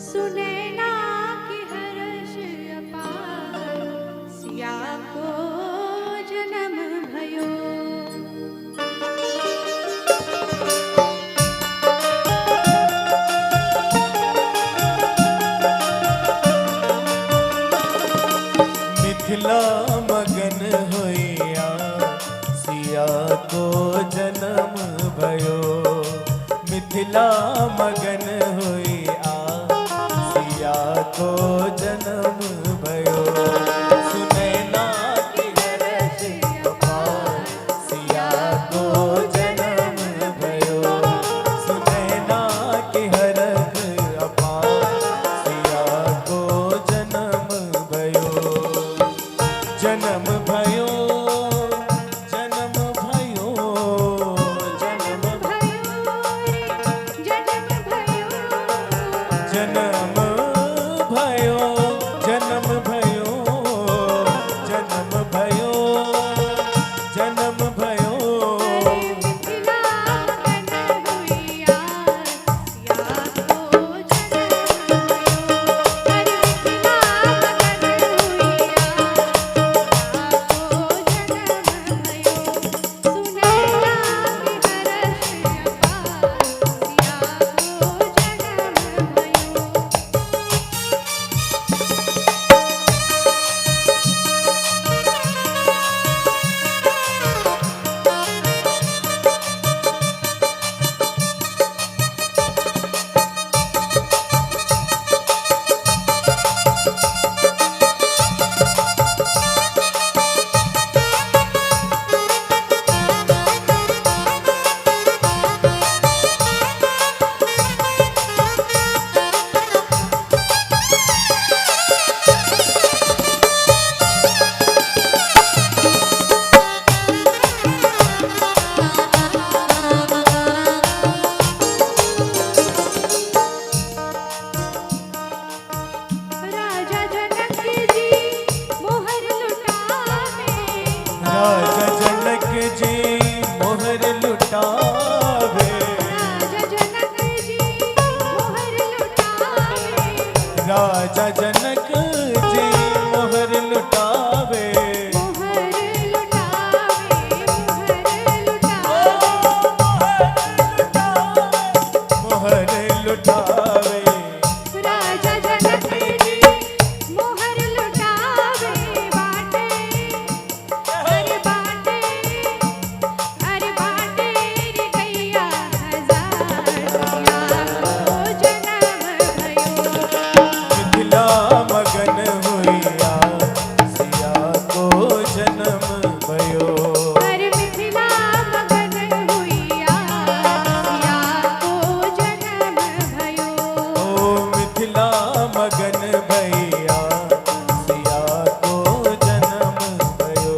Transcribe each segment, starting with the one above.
सुनैना की हर्ष अपार सिया को जन्म भयो। मिथिला मगन होइया सिया को जन्म भयो। मिथिला मगन होइया सिया को जन्म भयो। सुनैना की हर्ष अपार सिया को जन्म भयो। सुनैना की हर्ष अपार सिया को जन्म भयो। जन्म भयो, जन्म भयो, जन्म भयो जन्म भयो जन्म भयो, जन्म भयो, जन्म भयो, जन्म भयो। मिथिला मगन होइया सिया को जन्म भयो। अरे मिथिला मगन होइया राजा जनक जी मोहर लुटावे। राजा जनक जी मोहर लुटावे। राजा जनक जी मोहर लुटावे। राजा जनक जी मोहर लुटावे। मोहर लुटावे मोहर लुटावे। राजा जनक जी मोहर लुटावे। बाटे अरे बाटे अरे बाटे रे गैया हजार सिया को जन्म भयो। मिथिला मगन होइया सिया को जन्म भयो। अरे मिथिला मगन होइया सिया को जन्म भयो। ओ मिथिला मगन भैया सिया को जन्म भयो।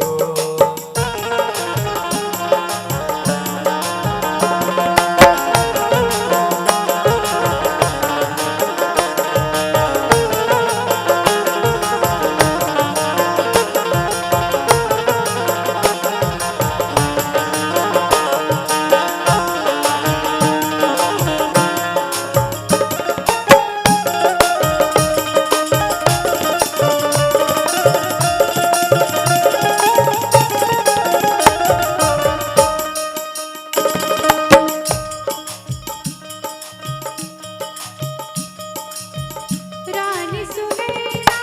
रानी सुनैना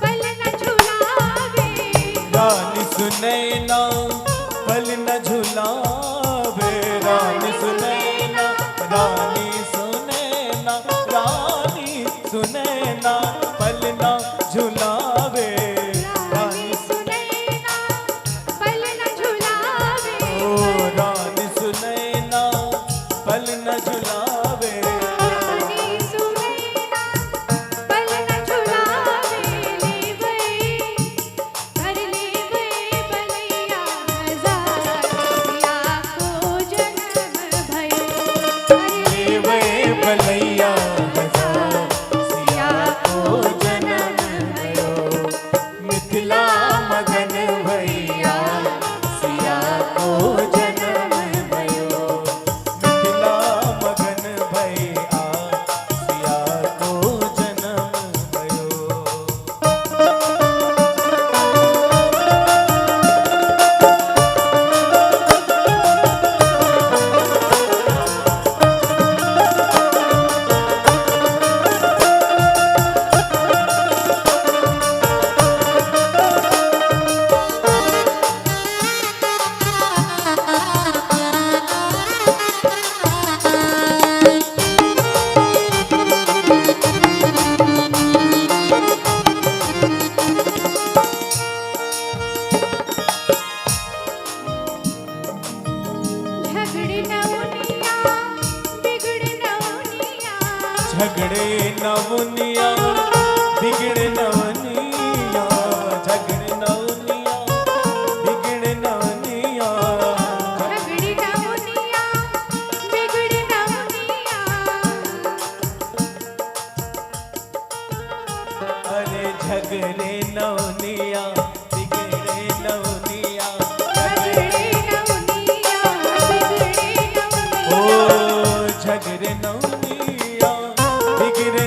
पल न झुलावे। रानी सुनैना पल न झुलावे। रानी सुनैना, रानी सुनैना, रानी सुनैना पल न झुलावे। रानी सुनैना पल न झुलावे। ओ रानी सुनैना पल न झुलावे। रानी सुनैना पल न झुलावे। लेवे हर लेवे बलैया हजार सिया को जन्म भयो। हर लेवे बलैया हजार सिया झगड़े नवनिया बिगड़े नवनिया झगड़े नवनिया बिगड़े नवनिया झगड़ी नवनिया बिगड़ी नवनिया अरे झगड़े नवनिया बिगड़े नवनिया झगड़े नवनिया बिगड़ी नवनिया ओ झगड़े नवनिया बिगड़े